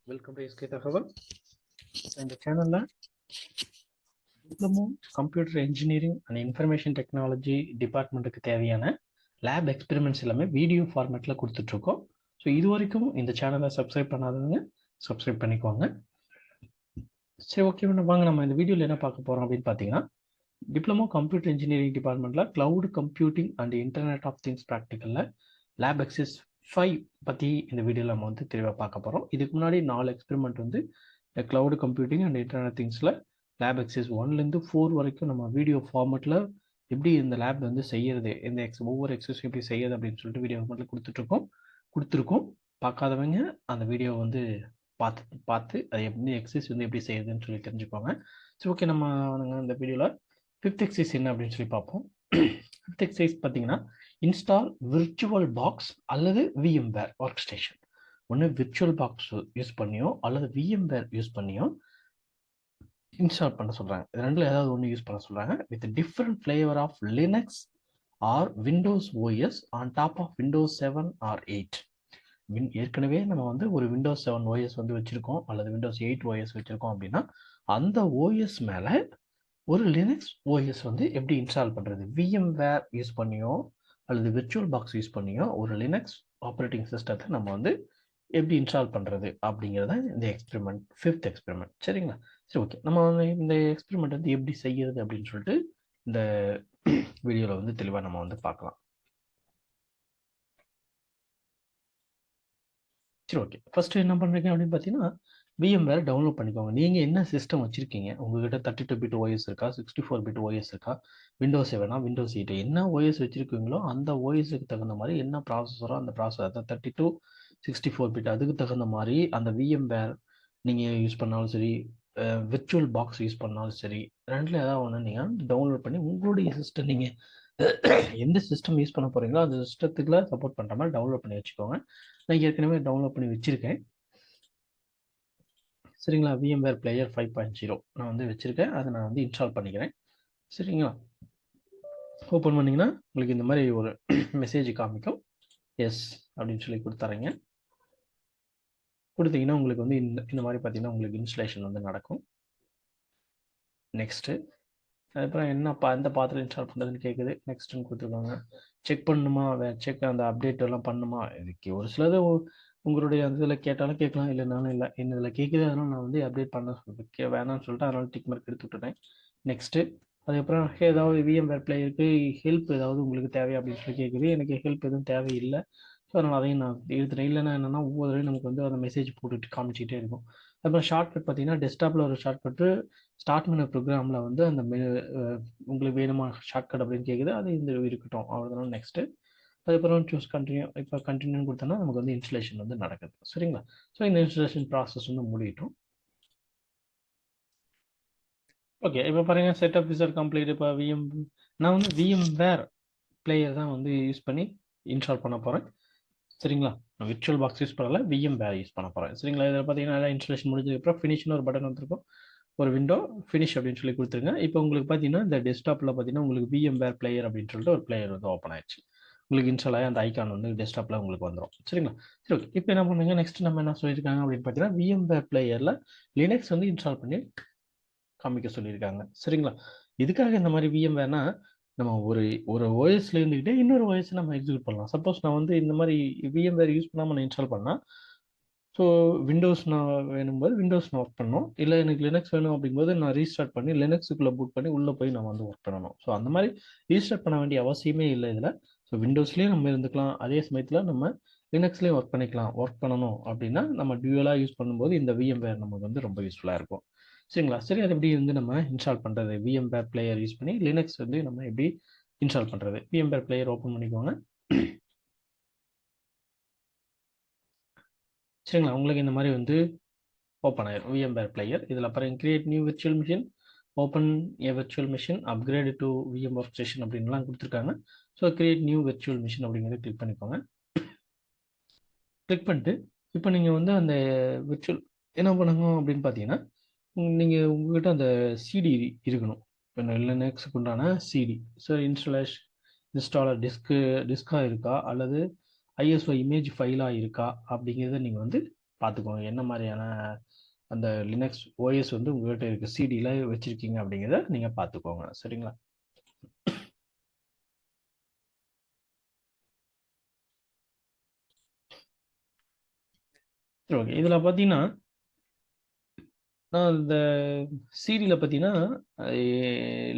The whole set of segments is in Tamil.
வெல்கம் டு எஸ்கே தகவல். இந்த சேனலில் diploma computer engineering and information technology டிபார்ட்மெண்ட்டுக்கு தேவையான லேப் எக்ஸ்பெரிமெண்ட்ஸ் எல்லாமே வீடியோ ஃபார்மேட்டில் கொடுத்துட்ருக்கோம். ஸோ இது வரைக்கும் இந்த சேனலை சப்ஸ்கிரைப் பண்ணாதவங்க சப்ஸ்கிரைப் பண்ணிக்கோங்க. சரி, ஓகே, வாங்க நம்ம இந்த வீடியோவில் என்ன பார்க்க போகிறோம் அப்படின்னு பார்த்தீங்கன்னா, டிப்ளமோ கம்ப்யூட்டர் இன்ஜினியரிங் டிபார்ட்மெண்ட்டில் cloud computing and internet of things ப்ராக்டிக்கலில் லேப் Ex-5 பற்றி இந்த வீடியோவில் நம்ம வந்து தெளிவாக பார்க்க போகிறோம். இதுக்கு முன்னாடி 4 எக்ஸ்பெரிமெண்ட் வந்து க்ளவுட் கம்ப்யூட்டிங் அண்ட் இன்டர்நெட் திங்ஸில் லேப் Ex-1லேருந்து 4 வரைக்கும் நம்ம வீடியோ ஃபார்மேட்டில் எப்படி இந்த லேப் வந்து செய்யறது, இந்த ஒவ்வொரு எக்ஸசைஸும் எப்படி செய்யறது அப்படின்னு சொல்லிட்டு வீடியோ ஃபார்மேட்டில் கொடுத்துருக்கோம். பார்க்காதவங்க அந்த வீடியோ வந்து பார்த்து அது எப்படி எக்ஸசைஸ் வந்து எப்படி செய்யறதுன்னு சொல்லி தெரிஞ்சுக்கோங்க. சரி, ஓகே, நம்ம இந்த வீடியோவில் 5th எக்ஸசைஸ் என்ன அப்படின்னு சொல்லி பார்ப்போம். 5th எக்ஸசைஸ் பார்த்தீங்கன்னா, இன்ஸ்டால் விர்ச்சுவல் பாக்ஸ் அல்லது VMware ஒர்க் ஸ்டேஷன். ஒன்று விர்ச்சுவல் பாக்ஸ் யூஸ் பண்ணியோ அல்லது VMware யூஸ் பண்ணியோ இன்ஸ்டால் பண்ண சொல்கிறாங்க. இது ரெண்டில் ஏதாவது ஒன்று யூஸ் பண்ண சொல்கிறாங்க. With different flavour of Linux or Windows OS on top of Windows 7 or 8. ஏற்கனவே நம்ம வந்து ஒரு விண்டோஸ் 7 OS வந்து வச்சுருக்கோம் அல்லது விண்டோஸ் 8 OS வச்சுருக்கோம் அப்படின்னா அந்த OS மேலே ஒரு லினக்ஸ் OS வந்து எப்படி இன்ஸ்டால் பண்ணுறது, VMware யூஸ் பண்ணியோ அல்லது விர்ச்சுவல் பாக்ஸ் யூஸ் பண்ணியோ ஒரு லினக்ஸ் ஆப்ரேட்டிங் சிஸ்டத்தை நம்ம வந்து எப்படி இன்ஸ்டால் பண்ணுறது அப்படிங்கிறத இந்த எக்ஸ்பெரிமெண்ட் 5th எக்ஸ்பெரிமெண்ட். சரிங்களா? சரி, ஓகே, நம்ம வந்து இந்த எக்ஸ்பெரிமெண்ட் வந்து எப்படி செய்யறது அப்படின்னு சொல்லிட்டு இந்த வீடியோவில் வந்து தெளிவாக நம்ம வந்து பார்க்கலாம். சரி, ஓகே, ஃபர்ஸ்ட் என்ன பண்ணுறீங்க அப்படின்னு பார்த்தீங்கன்னா, VMware டவுன்லோட் பண்ணிக்கோங்க. நீங்கள் என்ன சிஸ்டம் வச்சுருக்கீங்க, உங்ககிட்ட 32 பிட் OS இருக்கா, 64 பிட் OS இருக்கா, விண்டோஸ் 7 விண்டோஸ் 8 என்ன OS வச்சுருக்கீங்களோ அந்த OSக்கு தகுந்த மாதிரி என்ன ப்ராசஸரோ அந்த ப்ராசஸர் 32 64 பிட் அதுக்கு தகுந்த மாதிரி அந்த VMware நீங்கள் யூஸ் பண்ணாலும் சரி, விர்ச்சுவல் பாக்ஸ் யூஸ் பண்ணாலும் சரி, ரெண்டில் ஏதாவது ஒன்று நீங்கள் டவுன்லோட் பண்ணி உங்களுடைய சிஸ்டம் நீங்கள் எந்த சிஸ்டம் யூஸ் பண்ண போகிறீங்களோ அந்த சிஸ்டத்துக்குள்ள சப்போர்ட் பண்ணுற மாதிரி டவுன்லோட் பண்ணி வச்சுக்கோங்க. நான் ஏற்கனவே டவுன்லோட் பண்ணி வச்சுருக்கேன். சரிங்களா? VMware Player 5.0 நான் வந்து வச்சுருக்கேன். அதை நான் வந்து இன்ஸ்டால் பண்ணிக்கிறேன். சரிங்களா? ஓப்பன் பண்ணிங்கன்னா உங்களுக்கு இந்த மாதிரி ஒரு மெசேஜ் காமிக்கும். எஸ் அப்படின்னு சொல்லி கொடுத்துறீங்க. கொடுத்தீங்கன்னா உங்களுக்கு வந்து இந்த மாதிரி பார்த்தீங்கன்னா உங்களுக்கு இன்ஸ்டலேஷன் வந்து நடக்கும். நெக்ஸ்ட்டு அதுக்கப்புறம் எந்த பாத்தில் இன்ஸ்டால் பண்ணுறதுன்னு கேட்குது. நெக்ஸ்ட்டுன்னு கொடுத்துருக்காங்க. செக் பண்ணணுமா, செக் அந்த அப்டேட் எல்லாம் பண்ணணுமா, இதுக்கு ஒரு சிலது உங்களுடைய அந்த இதில் கேட்டாலும் கேட்கலாம், இல்லைனாலும் இல்லை. என்ன இதில் கேட்குது, அதனால் நான் வந்து அப்டேட் பண்ண சொல்லிட்டு வேணாம்னு சொல்லிட்டு அதனால் டிக் மார்க் எடுத்து விட்டுட்டேன். நெக்ஸ்ட்டு அதுக்கப்புறம் ஏதாவது VMware பிளேயருக்கு ஹெல்ப் ஏதாவது உங்களுக்கு தேவை அப்படின்னு சொல்லி கேட்குது. எனக்கு ஹெல்ப் எதுவும் தேவையில்லை. ஸோ அதனால் அதையும் நான் எடுத்துட்டேன். இல்லைன்னா என்னென்னா ஒவ்வொரு தடவையும் நமக்கு வந்து அந்த மெசேஜ் போட்டுட்டு காமிச்சிக்கிட்டே இருக்கும். அப்புறம் ஷார்ட்கட் பார்த்தீங்கன்னா, டெஸ்க்டாப்பில் ஒரு ஷார்ட்கட்டு ஸ்டார்ட் பண்ண ப்ரோக்ராமில் வந்து அந்த உங்களுக்கு வேணுமா ஷார்ட்கட் அப்படின்னு கேட்குது. அது இந்த இருக்கட்டும், அவ்வளோதான். நெக்ஸ்ட்டு அதுக்கப்புறம் சூஸ் கண்டினியூ. இப்போ கண்டினியூன்னு கொடுத்தோன்னா நமக்கு வந்து இன்ஸ்டலேஷன் வந்து நடக்குது. சரிங்களா? ஸோ இந்த இன்ஸ்டலேஷன் ப்ராசஸ் வந்து முடியட்டும். ஓகே, இப்போ பாருங்கள், செட்டப் இஸ் கம்ப்ளீட். இப்போ நான் வந்து VMware பிளேயர் தான் வந்து யூஸ் பண்ணி இன்ஸ்டால் பண்ண போகிறேன். சரிங்களா? நான் விர்ச்சுவல் பாக்ஸ் யூஸ் பண்ணல, VMware யூஸ் பண்ண போகிறேன். சரிங்களா? இதில் பார்த்தீங்கன்னா இன்ஸ்டலேஷன் முடிஞ்சதுக்கப்புறம் ஃபினிஷ்னு ஒரு பட்டன் வந்துருக்கும். ஒரு விண்டோ ஃபினிஷ் அப்படின்னு சொல்லி கொடுத்துருங்க. இப்போ உங்களுக்கு பார்த்தீங்கன்னா இந்த டெஸ்க்டாப்பில் பார்த்தீங்கன்னா உங்களுக்கு VMware பிளேயர் அப்படின்னு சொல்லிட்டு ஒரு பிளேயர் வந்து ஓப்பன் ஆயிடுச்சு. உங்களுக்கு இன்ஸ்டால் ஆகி அந்த ஐக்கான் வந்து டெஸ்க்டாப்பில் உங்களுக்கு வந்துடும். சரிங்களா? சரி, ஓகே, இப்போ என்ன பண்ணுங்க, நெக்ஸ்ட் நம்ம என்ன சொல்லியிருக்காங்க அப்படின்னு பார்த்தீங்கன்னா, VMware பிளேயரில் லினக்ஸ் வந்து இன்ஸ்டால் பண்ணி காமிக்க சொல்லியிருக்காங்க. சரிங்களா? இதுக்காக இந்த மாதிரி VMwareனா நம்ம ஒரு OSல இருந்துக்கிட்டே இன்னொரு OS நம்ம எக்ஸிக்யூட் பண்ணலாம். சப்போஸ் நான் வந்து இந்த மாதிரி VMware யூஸ் பண்ணாமல் நான் இன்ஸ்டால் பண்ணால், ஸோ விண்டோஸ் நான் வேணும்போது விண்டோஸ் நான் ஒர்க் பண்ணணும். இல்லை எனக்கு லினக்ஸ் வேணும் அப்படிங்கும்போது நான் ரீஸ்டார்ட் பண்ணி லினக்ஸுக்குள்ளே பூட் பண்ணி உள்ளே போய் நான் வந்து ஒர்க் பண்ணணும். ஸோ அந்த மாதிரி ரீஸ்டார்ட் பண்ண வேண்டிய அவசியமே இல்லை இதில். ஸோ விண்டோஸ்லேயும் நம்ம இருந்துக்கலாம், அதே சமயத்தில் நம்ம லினக்ஸ்லேயும் ஒர்க் பண்ணிக்கலாம். ஒர்க் பண்ணணும் அப்படின்னா நம்ம டியூவலாக யூஸ் பண்ணும்போது இந்த VMware நமக்கு வந்து ரொம்ப யூஸ்ஃபுல்லாக இருக்கும். சரிங்களா? சரி, அது எப்படி வந்து நம்ம இன்ஸ்டால் பண்ணுறது, VMware பிளேயர் யூஸ் பண்ணி லினக்ஸ் வந்து நம்ம எப்படி இன்ஸ்டால் பண்ணுறது. VMware பிளேயர் ஓப்பன் பண்ணிக்கோங்க. சரிங்களா? உங்களுக்கு இந்த மாதிரி வந்து ஓப்பன் ஆயிரும் VMware பிளேயர். இதில் அப்புறம் create new virtual machine, open A virtual machine, upgrade to VM work station அப்படின்லாம் கொடுத்துருக்காங்க. So create new virtual machine அப்படிங்கிறத கிளிக் பண்ணிக்கோங்க. கிளிக் பண்ணிட்டு இப்போ நீங்கள் வந்து அந்த விர்ச்சுவல் என்ன பண்ணணும் அப்படின்னு பார்த்தீங்கன்னா, நீங்கள் உங்கள்கிட்ட அந்த CD இருக்கணும். இப்போ லினக்ஸுக்கு உண்டான CD. ஸோ இன்ஸ்டாலர் டிஸ்காக இருக்கா அல்லது ISO இமேஜ் ஃபைலாக இருக்கா அப்படிங்கிறத நீங்கள் வந்து பார்த்துக்கோங்க. என்ன மாதிரியான அந்த லினக்ஸ் ஓஎஸ் வந்து உங்கள்கிட்ட இருக்க சிடியில் வச்சுருக்கீங்க அப்படிங்கிறத நீங்கள் பார்த்துக்கோங்க. சரிங்களா? ஓகே. இதில் பார்த்தீங்கன்னா நான் இந்த சிடியில் பார்த்தீங்கன்னா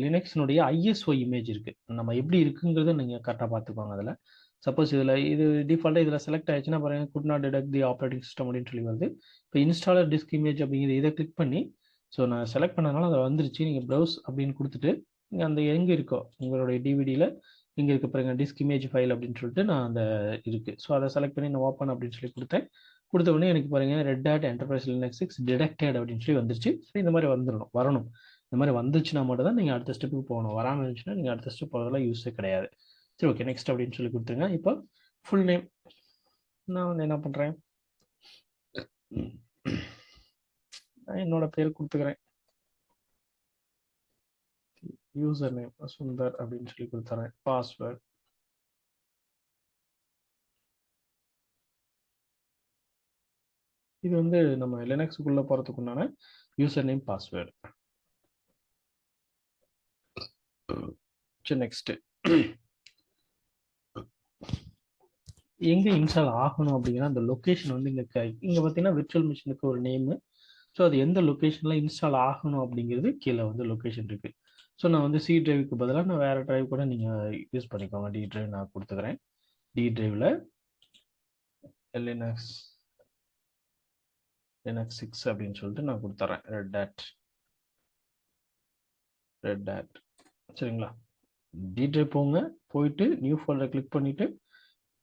லினக்ஸினுடைய ஐஎஸ்ஓ இமேஜ் இருக்குது. நம்ம எப்படி இருக்குங்கிறத நீங்கள் கரெக்டாக பார்த்துக்கோங்க. அதில் சப்போஸ் இதில் இது டிஃபால்ட்டாக இதில் செலக்ட் ஆயிடுச்சுன்னா பாருங்கள், could not detect the operating system அப்படின்னு சொல்லி வருது. இப்போ இன்ஸ்டாலர் டிஸ்க் இமேஜ் அப்படிங்கிறது இதை கிளிக் பண்ணி, ஸோ நான் செலக்ட் பண்ணனால அதை வந்துருச்சு. நீங்கள் ப்ரௌஸ் அப்படின்னு கொடுத்துட்டு நீங்கள் அந்த எங்கே இருக்கோ உங்களுடைய டிவிடியில் இங்கே இருக்க பாருங்க டிஸ்க் இமேஜ் ஃபைல் அப்படின்னு சொல்லிட்டு நான் அந்த இருக்குது. ஸோ அதை செலக்ட் பண்ணி நான் ஓப்பன் அப்படின்னு சொல்லி கொடுத்தேன். கொடுத்த உடனே எனக்கு பாருங்க Red Hat Enterprise Linux 6 detected அப்படின்னு சொல்லி வந்துருச்சு. சரி, இந்த மாதிரி வரணும். இந்த மாதிரி வந்துச்சுன்னா மட்டும் தான் நீங்கள் அடுத்த ஸ்டெப்புக்கு போகணும். வராமல் இருந்துச்சுன்னா நீங்கள் அடுத்த ஸ்டெப் போகிறதெல்லாம் யூஸே கிடையாது. சரி, ஓகே, நெக்ஸ்ட் அப்படின்னு சொல்லி கொடுத்துருங்க. இப்போ ஃபுல் நேம் நான் வந்து என்ன பண்ணுறேன், நான் என்னோட பேர் கொடுத்துக்கிறேன். யூசர் நேம் சுந்தர் அப்படின்னு சொல்லி கொடுத்துறேன். பாஸ்வேர்ட் இது வந்து நம்ம லினக்ஸுக்குள்ளே போகிறதுக்குண்டான யூசர் நேம் பாஸ்வேர்டு. சரி, நெக்ஸ்ட்டு எங்கே இன்ஸ்டால் ஆகணும் அப்படிங்கிற அந்த லொக்கேஷன் வந்து இங்கே பார்த்தீங்கன்னா விர்ச்சுவல் மிஷினுக்கு ஒரு நேமு. ஸோ அது எந்த லொக்கேஷனில் இன்ஸ்டால் ஆகணும் அப்படிங்கிறது கீழே வந்து லொக்கேஷன் இருக்குது. ஸோ நான் வந்து சி டிரைவுக்கு பதிலாக நான் வேறு டிரைவ் கூட நீங்கள் யூஸ் பண்ணிக்கோங்க. டி டிரைவ் நான் கொடுத்துக்கிறேன். டி டிரைவில் லினக்ஸ் 6 அப்படின்னு சொல்லிட்டு நான் கொடுத்துட்றேன். ரெட் ஹேட் சரிங்களா? டி டிரைவ் போங்க, போயிட்டு நியூ ஃபோல்டர் கிளிக் பண்ணிவிட்டு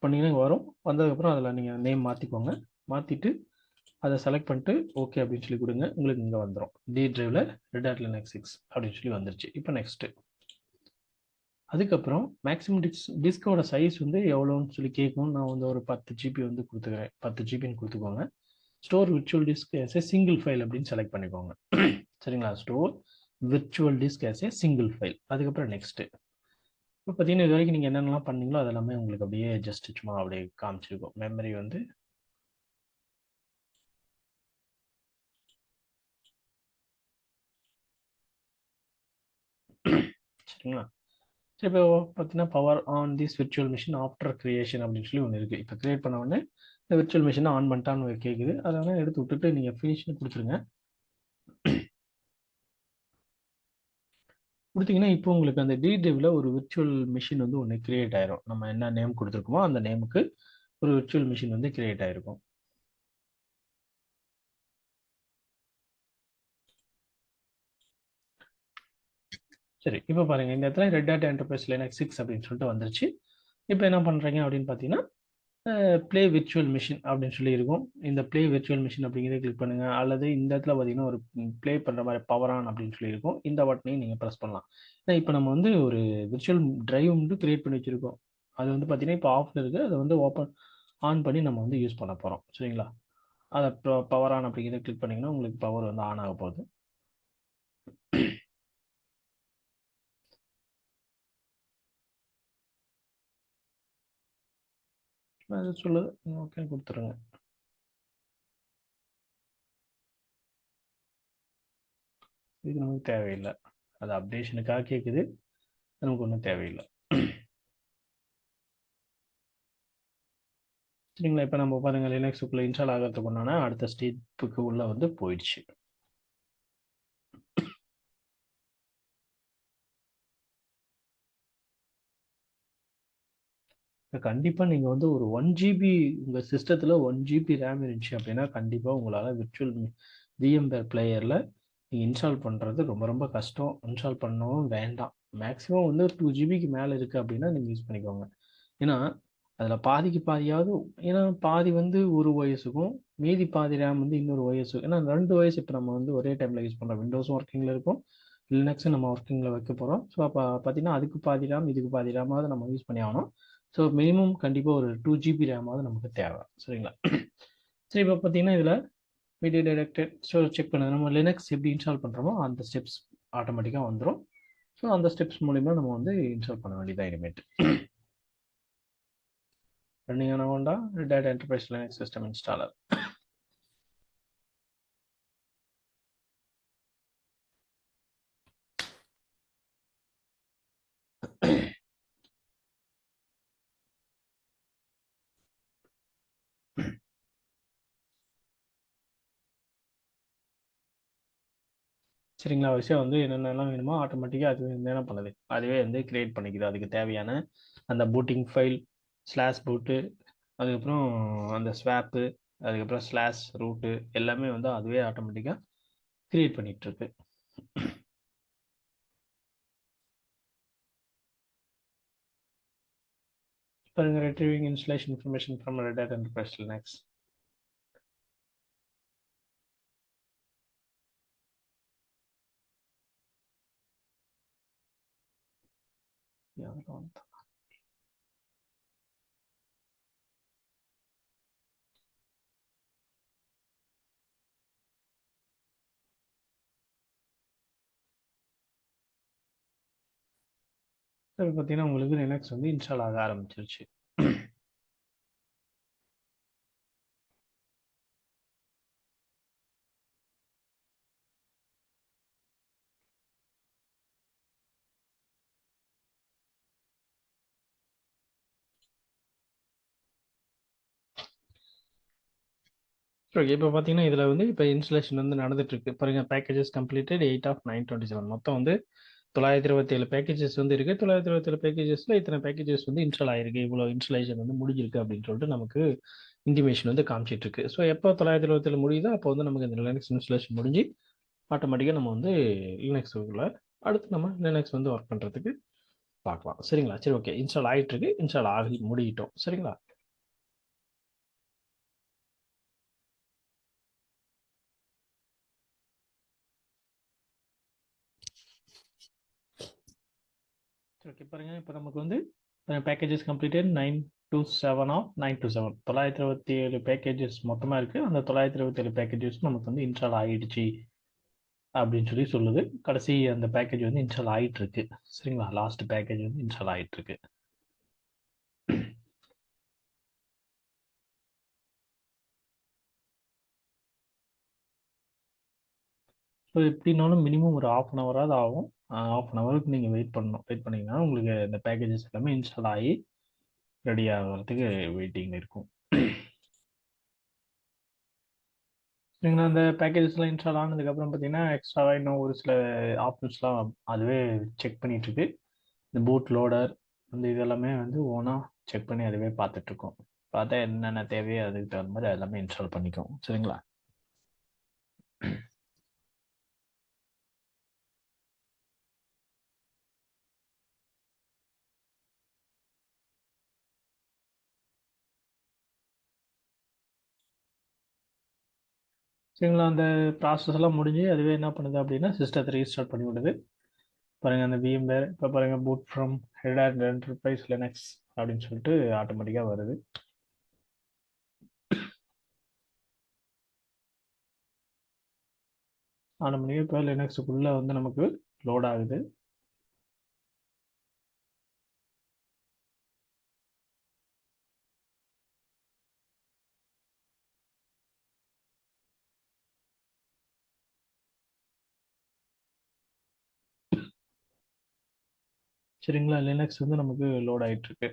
பண்ணிங்கன்னா வரும். வந்ததுக்கப்புறம் அதில் நீங்கள் நேம் மாற்றிக்கோங்க. மாற்றிட்டு அதை செலக்ட் பண்ணிட்டு ஓகே அப்படின்னு சொல்லி கொடுங்க. உங்களுக்கு இங்கே வந்துடும். டி டிரைவில் ரெட் ஹேட் லினக்ஸ் 6 அப்படின்னு சொல்லி வந்துருச்சு. இப்போ நெக்ஸ்ட்டு அதுக்கப்புறம் மேக்ஸிமம் டிஸ்கோட சைஸ் வந்து எவ்வளோன்னு சொல்லி கேட்கும். நான் வந்து ஒரு 10 ஜிபி வந்து கொடுத்துக்கிறேன். 10 ஜிபின்னு கொடுத்துக்கோங்க. Store virtual disk as a single file அப்படின்னு செலக்ட் பண்ணிக்கோங்க. சரிங்களா? Store virtual disk as a single file. அதுக்கப்புறம் நெக்ஸ்ட்டு இப்போ பார்த்தீங்கன்னா இது வரைக்கும் நீங்கள் என்னென்னலாம் பண்ணீங்களோ அதெல்லாமே உங்களுக்கு அப்படியே ஜஸ்ட் சும்மா அப்படியே காமிச்சிருக்கும். மெமரி வந்து சரிங்களா? சரி, இப்போ பார்த்தீங்கன்னா power on this virtual machine after creation அப்படின்னு சொல்லி ஒன்று இருக்குது. இப்போ கிரியேட் பண்ண உடனே இந்த விர்ச்சுவல் மிஷினை ஆன் பண்ணிட்டான்னு கேட்குது. அதை வேணால் எடுத்து விட்டுட்டு நீங்கள் ஃபினிஷ்னு கொடுத்துருங்க. கொடுத்தீங்கன்னா இப்போ உங்களுக்கு அந்த டி டிரைவில் ஒரு விர்ச்சுவல் மிஷின் வந்து ஒன்று கிரியேட் ஆயிரும். நம்ம என்ன நேம் கொடுத்துருக்கோமோ அந்த நேமுக்கு ஒரு விர்ச்சுவல் மிஷின் வந்து கிரியேட் ஆயிருக்கும். சரி, இப்போ பாருங்க இந்த இடத்துல ரெட் ஹேட் என்டர்பிரைஸ் லினக்ஸ் 6 அப்படின்னு சொல்லிட்டு வந்துருச்சு. இப்போ என்ன பண்ணுறீங்க அப்படின்னு பார்த்தீங்கன்னா ப்ளே விர்ச்சுவல் மிஷின் அப்படின்னு சொல்லி இருக்கும். இந்த ப்ளே விர்ச்சுவல் மிஷின் அப்படிங்கிறத கிளிக் பண்ணுங்கள். அல்லது இந்த இடத்துல பார்த்தீங்கன்னா ஒரு ப்ளே பண்ணுற மாதிரி பவர் ஆன் அப்படின்னு சொல்லி இருக்கும். இந்த பட்டனையும் நீங்கள் ப்ரெஸ் பண்ணலாம். ஏன்னா இப்போ நம்ம வந்து ஒரு விர்ச்சுவல் டிரைவ் வந்து கிரியேட் பண்ணி வச்சுருக்கோம். அது வந்து பார்த்தீங்கன்னா இப்போ ஆஃப்ல இருக்குது. அதை வந்து ஆன் பண்ணி நம்ம வந்து யூஸ் பண்ண போகிறோம். சரிங்களா? அதை பவர் ஆன் அப்படிங்கிறத கிளிக் பண்ணிங்கன்னா உங்களுக்கு பவர் வந்து ஆன் ஆக போகுது. அது சொல்லுது, ஓகே கொடுத்துருங்க. இது நமக்கு தேவையில்லை. அது அப்டேஷனுக்காக கேட்குது. நமக்கு ஒன்றும் தேவையில்லை. சரிங்களா? இப்போ நம்ம பாருங்கள் லினக்ஸுக்குள்ளே இன்ஸ்டால் ஆகிறதுக்கு ஒன்றான அடுத்த ஸ்டெப்புக்கு உள்ளே வந்து போயிடுச்சு. கண்டிப்பாக நீங்கள் வந்து ஒரு 1 ஜிபி உங்கள் சிஸ்டத்தில் 1 ஜிபி ரேம் இருந்துச்சு அப்படின்னா கண்டிப்பாக உங்களால் விர்ச்சுவல் VMware பிளேயரில் நீங்கள் இன்ஸ்டால் பண்ணுறது ரொம்ப ரொம்ப கஷ்டம். இன்ஸ்டால் பண்ணவும் வேண்டாம். மேக்ஸிமம் வந்து 2 ஜிபிக்கு மேலே இருக்குது அப்படின்னா நீங்கள் யூஸ் பண்ணிக்கோங்க. ஏன்னா அதில் பாதிக்கு பாதியாவது, ஏன்னா பாதி வந்து ஒரு ஓஎஸுக்கும் மீதி பாதி ரேம் வந்து இன்னொரு ஓஎஸுக்கும். ஏன்னா 2 ஓஎஸ் இப்போ நம்ம வந்து ஒரே டைமில் யூஸ் பண்ணுறோம். விண்டோஸும் ஒர்க்கிங்கில் இருக்கும், லினக்ஸும் நம்ம ஒர்க்கிங்கில் வைக்க போகிறோம். ஸோ அப்போ பார்த்தீங்கன்னா அதுக்கு பாதி ரேம் இதுக்கு பாதி ரேமாவது நம்ம யூஸ் பண்ணி ஆகணும். ஸோ மினிமம் கண்டிப்பாக ஒரு 2 ஜிபி ரேமாவது நமக்கு தேவை. சரிங்களா? சரி, இப்போ பார்த்தீங்கன்னா இதில் மீடியா டைரக்டட் ஸோ செக் பண்ணுது. நம்ம லினக்ஸ் எப்படி இன்ஸ்டால் பண்ணுறோமோ அந்த ஸ்டெப்ஸ் ஆட்டோமேட்டிக்காக வந்துடும். ஸோ அந்த ஸ்டெப்ஸ் மூலிமா நம்ம வந்து இன்ஸ்டால் பண்ண வேண்டியதாக இனிமேட்டு. ரன்னிங் ஆன ஹோண்டா Red Hat Enterprise Linux system installer. சரிங்களா? விஷயம் வந்து என்னென்னலாம் வேணுமோ ஆட்டோமேட்டிக்காக அது வந்து என்ன பண்ணுது, அதுவே வந்து கிரியேட் பண்ணிக்குது. அதுக்கு தேவையான அந்த பூட்டிங் ஃபைல், ஸ்லாஷ் பூட்டு, அதுக்கப்புறம் அந்த ஸ்வாப்பு, அதுக்கப்புறம் ஸ்லாஷ் ரூட்டு எல்லாமே வந்து அதுவே ஆட்டோமேட்டிக்காக கிரியேட் பண்ணிட்டு இருக்கு. பாருங்க, retrieving installation information from Red Hat Enterprise Linux. இப்போ பார்த்தீங்கன்னா உங்களுக்கு லினக்ஸ் வந்து இன்ஸ்டால் ஆக ஆரம்பிச்சிருச்சு. ஓகே, இப்போ பார்த்தீங்கன்னா இதில் வந்து இப்போ இன்ஸ்டலேஷன் வந்து நடந்துட்டு இருக்கு. பாருங்க, பேக்கேஜஸ் கம்ப்ளீட்டட் 8/9/27. மொத்தம் வந்து 927 பேக்கேஜஸ் வந்து இருக்கு. 927 பேக்கேஜஸ்ல இத்தனை பேக்கேஜஸ் வந்து இன்ஸ்டால் ஆயிருக்கு, இவ்வளோ இன்ஸ்டலேஷன் வந்து முடிஞ்சிருக்கு அப்படின்னு சொல்லிட்டு நமக்கு இன்டிமேஷன் வந்து காமிச்சிட்டு இருக்கு. ஸோ எப்போ 927 முடியுதோ அப்போ வந்து நமக்கு இந்த லினக்ஸ் இன்ஸ்டலேஷன் முடிஞ்சு ஆட்டோமேட்டிக்காக நம்ம வந்து லினக்ஸுக்குள்ள அடுத்து நம்ம லினக்ஸ் வந்து ஒர்க் பண்ணுறதுக்கு பார்க்கலாம். சரிங்களா? சரி, ஓகே, இன்ஸ்டால் ஆகிட்டு இருக்கு, இன்ஸ்டால் ஆகி முடியிட்டோம். சரிங்களா? ஓகே, பாருங்க, இப்போ நமக்கு வந்து பேக்கேஜஸ் கம்ப்ளீட்டட் 927 927 பேக்கேஜஸ் மொத்தமாக இருக்கு. அந்த 927 பேக்கேஜஸ் நமக்கு வந்து இன்ஸ்டால் ஆகிடுச்சு அப்படின்னு சொல்லி சொல்லுது. கடைசி அந்த பேக்கேஜ் வந்து இன்ஸ்டால் ஆகிட்டு இருக்கு. சரிங்களா? லாஸ்ட் பேக்கேஜ் வந்து இன்ஸ்டால் ஆகிட்டு இருக்கு. ஸோ எப்படின்னாலும் மினிமம் ஒரு ஆஃப் அன் ஹவராவது ஆகும். ஆஃப் அன் ஹவருக்கு நீங்கள் வெயிட் பண்ணணும். வெயிட் பண்ணீங்கன்னா உங்களுக்கு இந்த பேக்கேஜஸ் எல்லாமே இன்ஸ்டால் ஆகி ரெடி ஆகிறதுக்கு வெயிட்டிங் இருக்கும். நீங்கள் அந்த பேக்கேஜஸ்லாம் இன்ஸ்டால் ஆனதுக்கப்புறம் பார்த்தீங்கன்னா எக்ஸ்ட்ராவாக இன்னும் ஒரு சில ஆப்ஷன்ஸ்லாம் அதுவே செக் பண்ணிட்டு இருக்கு. இந்த பூட் லோடர் இந்த இதெல்லாமே வந்து ஓனாக செக் பண்ணி அதுவே பார்த்துட்ருக்கோம். பார்த்தா என்னென்ன தேவையோ அதுக்கு தகுந்த மாதிரி எல்லாமே இன்ஸ்டால் பண்ணிக்கும். சரிங்களா? சரிங்களா? அந்த ப்ராசஸ் எல்லாம் முடிஞ்சு அதுவே என்ன பண்ணுது அப்படின்னா சிஸ்டத்தை ரீஸ்டார்ட் பண்ணி விடுது. பாருங்க, அந்த VMware இப்போ பாருங்க, boot from head and enterprise Linux அப்படின்னு சொல்லிட்டு ஆட்டோமேட்டிக்காக வருது. ஆட்டோமேட்டிக்காக இப்போ லினக்ஸுக்குள்ளே வந்து நமக்கு லோட் ஆகுது. சரிங்களா? லினக்ஸ் வந்து நமக்கு லோட் ஆகிட்டு இருக்கு.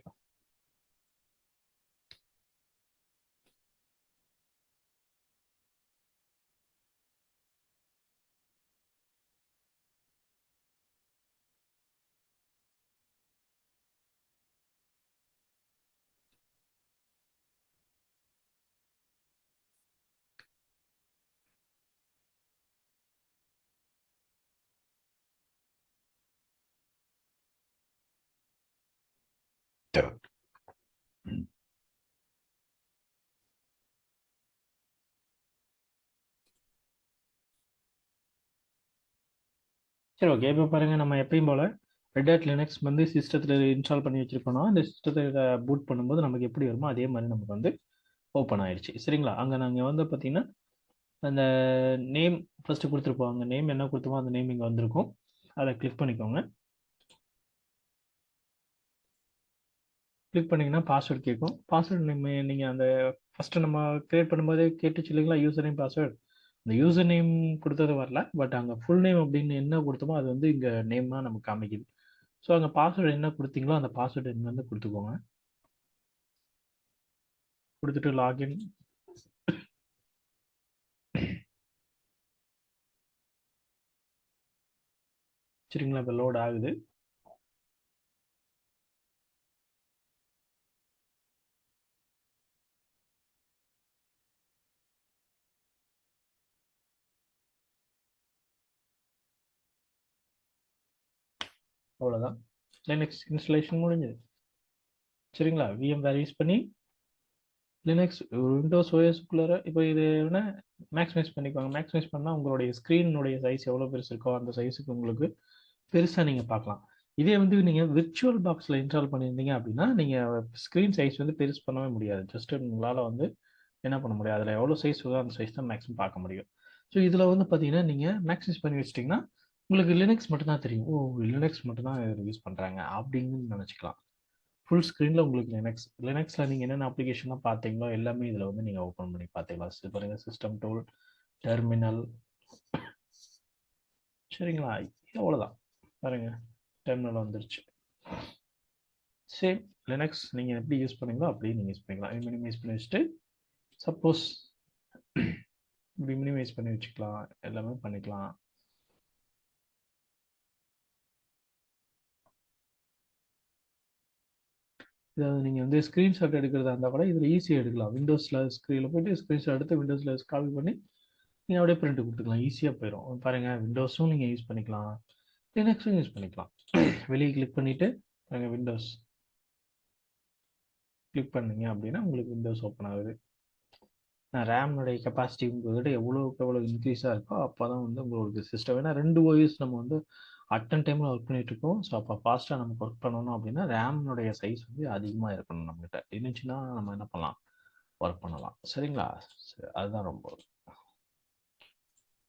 சரி, ஓகே, இப்போ பாருங்க, நம்ம எப்பயும் போல ரெட் ஹேட் லினக்ஸ் வந்து சிஸ்டத்தில் இன்ஸ்டால் பண்ணி வச்சிருக்கோம்னா அந்த சிஸ்டத்தை பூட் பண்ணும்போது நமக்கு எப்படி வருமோ அதே மாதிரி நமக்கு வந்து ஓப்பன் ஆயிடுச்சு. சரிங்களா? அங்கே நாங்கள் வந்து பார்த்தீங்கன்னா அந்த நேம் ஃபர்ஸ்ட் கொடுத்துருப்போம். அங்கே நேம் என்ன கொடுத்தோமோ அந்த நேம் இங்கே வந்திருக்கும். அதை கிளிக் பண்ணிக்கோங்க. கிளிக் பண்ணிங்கன்னா பாஸ்வேர்டு கேட்கும். பாஸ்வேர்டு நீங்கள் அந்த ஃபஸ்ட்டு நம்ம கிரியேட் பண்ணும்போதே கேட்டுச்சு இல்லைங்களா, யூசர் நேம் பாஸ்வேர்டு. அந்த யூசர் நேம் கொடுத்தது வரல, பட் அங்கே ஃபுல் நேம் அப்படின்னு என்ன கொடுத்தோமோ அது வந்து இங்கே நேமாக நமக்கு காமிக்குது. ஸோ அங்கே பாஸ்வேர்டு என்ன கொடுத்தீங்களோ அந்த பாஸ்வேர்டு என்ன வந்து கொடுத்துக்கோங்க. கொடுத்துட்டு லாகின். சரிங்களா? இப்போ லோட் ஆகுது. அவ்வளோதான், லினக்ஸ் இன்ஸ்டலேஷன் முடிஞ்சது. சரிங்களா? VMware யூஸ் பண்ணி லினக்ஸ் விண்டோஸ் ஓஎஸ்க்குள்ளே இப்போ இது என்ன மேக்ஸிமைஸ் பண்ணிக்குவாங்க. மேக்ஸிமைஸ் பண்ணால் உங்களுடைய ஸ்க்ரீனுடைய சைஸ் எவ்வளோ பெருசு இருக்கோ அந்த சைஸுக்கு உங்களுக்கு பெருசாக நீங்கள் பார்க்கலாம். இதே வந்து நீங்கள் விர்ச்சுவல் பாக்ஸில் இன்ஸ்டால் பண்ணியிருந்தீங்க அப்படின்னா நீங்கள் ஸ்க்ரீன் சைஸ் வந்து பெருசு பண்ணவே முடியாது. ஜஸ்ட் உங்களால் வந்து என்ன பண்ண முடியும், அதில் எவ்வளோ சைஸ் இருக்கோ அந்த சைஸ் தான் மேக்ஸிமம் பார்க்க முடியும். ஸோ இதில் வந்து பார்த்தீங்கன்னா நீங்கள் மேக்ஸிமைஸ் பண்ணி வச்சிட்டிங்கன்னா உங்களுக்கு லினக்ஸ் மட்டும்தான் தெரியும். ஓ, லினக்ஸ் மட்டும்தான் இதில் யூஸ் பண்ணுறாங்க அப்படின்னு நினச்சிக்கலாம். ஃபுல் ஸ்க்ரீனில் உங்களுக்கு லினக்ஸில் நீங்கள் என்னென்ன அப்ளிகேஷன்லாம் பார்த்தீங்களோ எல்லாமே இதில் வந்து நீங்கள் ஓப்பன் பண்ணி பார்த்துக்கலாம். பாருங்கள், சிஸ்டம் டூல், டெர்மினல். சரிங்களா? அவ்வளோதான், பாருங்கள் டெர்மினல் வந்துருச்சு. சேம் லினக்ஸ் நீங்கள் எப்படி யூஸ் பண்ணீங்களோ அப்படியே நீங்கள் யூஸ் பண்ணிக்கலாம். மினிமைஸ் பண்ணி வச்சுட்டு சப்போஸ் இப்படி மினிமைஸ் பண்ணி வச்சுக்கலாம், எல்லாமே பண்ணிக்கலாம். இதாவது நீங்கள் வந்து ஸ்க்ரீன்ஷாட் எடுக்கிறதா இருந்தால் கூட இதில் ஈஸியாக எடுக்கலாம். விண்டோஸில் ஸ்க்ரீனில் போய்ட்டு ஸ்க்ரீன்ஷாட் எடுத்து விண்டோஸில் காப்பி பண்ணி நீங்கள் அப்படியே பிரிண்ட் கொடுத்துக்கலாம். ஈஸியாக போயிடும். பாருங்கள், விண்டோஸும் நீங்கள் யூஸ் பண்ணிக்கலாம், லினக்ஸும் யூஸ் பண்ணிக்கலாம். வெளியே கிளிக் பண்ணிவிட்டு பாருங்கள், விண்டோஸ் கிளிக் பண்ணீங்க அப்படின்னா உங்களுக்கு விண்டோஸ் ஓப்பன் ஆகுது. ரேம்னுடைய கெப்பாசிட்டி உங்கள்கிட்ட எவ்வளோக்கு எவ்வளோ இன்க்ரீஸாக இருக்கோ அப்போ தான் வந்து உங்களுக்கு சிஸ்டம், ஏன்னா 2 OS நம்ம வந்து அட்டன் டைமில் ஒர்க் பண்ணிட்டு இருக்கோம். ஸோ அப்போ ஃபாஸ்ட்டாக நமக்கு ஒர்க் பண்ணணும் அப்படின்னா ரேம்னுடைய சைஸ் வந்து அதிகமாக இருக்கணும். நம்மகிட்ட இருந்துச்சுன்னா நம்ம என்ன பண்ணலாம், ஒர்க் பண்ணலாம். சரிங்களா? சரி, அதுதான் ரொம்ப.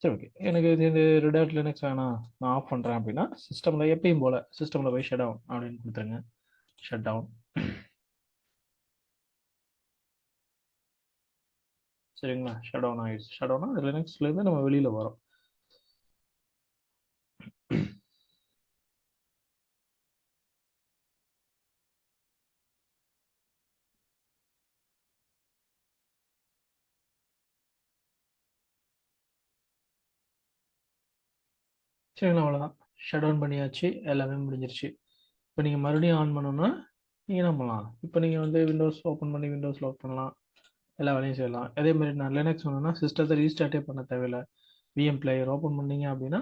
சரி, ஓகே. எனக்கு இது ரெட் ஹேட் லினக்ஸ் வேணாம், நான் ஆஃப் பண்ணுறேன் அப்படின்னா சிஸ்டமில் எப்பயும் போல் சிஸ்டமில் போய் ஷட் டவுன் அப்படின்னு கொடுத்துருங்க. Shut down. சரிங்களா? ஷட் டவுன் ஆகிடுச்சு. ஷட் டவுனா லினக்ஸ்லேருந்து நம்ம வெளியில் வரோம். சரிங்களா? அவ்வளோதான், ஷட் டவுன் பண்ணியாச்சு, எல்லாமே முடிஞ்சிருச்சு. இப்போ நீங்கள் மறுபடியும் ஆன் பண்ணணும்னா நீங்கள் என்ன பண்ணலாம், இப்போ நீங்கள் வந்து விண்டோஸ் ஓப்பன் பண்ணி விண்டோஸில் ஒர்க் பண்ணலாம், எல்லா வேலையும் செய்யலாம். அதே மாதிரி நான் லினக்ஸ் வேணும்னா சிஸ்டத்தை ரீஸ்டார்ட்டே பண்ண தேவையில்லை. விஎம் பிளேயர் ஓப்பன் பண்ணீங்க அப்படின்னா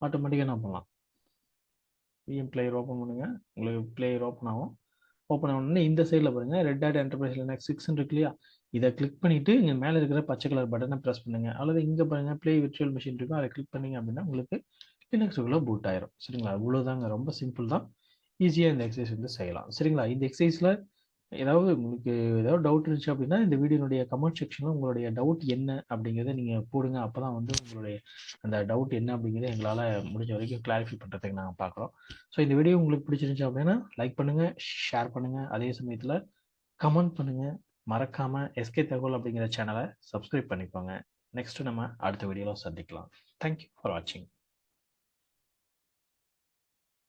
ஆட்டோமேட்டிக்காக என்ன பண்ணலாம், விஎம் பிளேயர் ஓப்பன் பண்ணுங்க, உங்களுக்கு பிளேயர் ஓப்பன் ஆகும். ஓப்பன் ஆகணும்னா இந்த சைடில் பாருங்கள், ரெட் ஹேட் என்டர்பிரைஸ் லினக்ஸ் 6 இருக்கு இல்லையா, இதை கிளிக் பண்ணிவிட்டு இங்கே மேலே இருக்கிற பச்சை கலர் பட்டனை ப்ரெஸ் பண்ணுங்கள். அல்லது இங்கே பாருங்கள் ப்ளே விர்ச்சுவல் மிஷின் இருக்கும், அதை கிளிக் பண்ணிங்க அப்படின்னா உங்களுக்கு லினக்ஸுக்குள்ளே பூட் ஆயிரும். சரிங்களா? இவ்வளோதாங்க, ரொம்ப சிம்பிள் தான். ஈஸியாக இந்த எக்ஸசைஸ் வந்து செய்யலாம். சரிங்களா? இந்த எக்ஸசைஸில் ஏதாவது உங்களுக்கு ஏதாவது டவுட் இருந்துச்சு அப்படின்னா இந்த வீடியோனுடைய கமெண்ட் செக்ஷனில் உங்களுடைய டவுட் என்ன அப்படிங்கிறத நீங்கள் போடுங்க. அப்போ தான் வந்து உங்களுடைய அந்த டவுட் என்ன அப்படிங்கிறத எங்களால் முடிஞ்ச வரைக்கும் கிளாரிஃபை பண்ணுறதுக்கு நாங்கள் பார்க்குறோம். ஸோ இந்த வீடியோ உங்களுக்கு பிடிச்சிருந்துச்சு அப்படின்னா லைக் பண்ணுங்கள், ஷேர் பண்ணுங்கள், அதே சமயத்தில் கமெண்ட் பண்ணுங்கள். மறக்காமல் எஸ்கே தகவல் அப்படிங்கிற சேனலை சப்ஸ்கிரைப் பண்ணிக்கோங்க. நெக்ஸ்ட்டு நம்ம அடுத்த வீடியோவில் சந்திக்கலாம். தேங்க்யூ ஃபார் வாட்சிங்.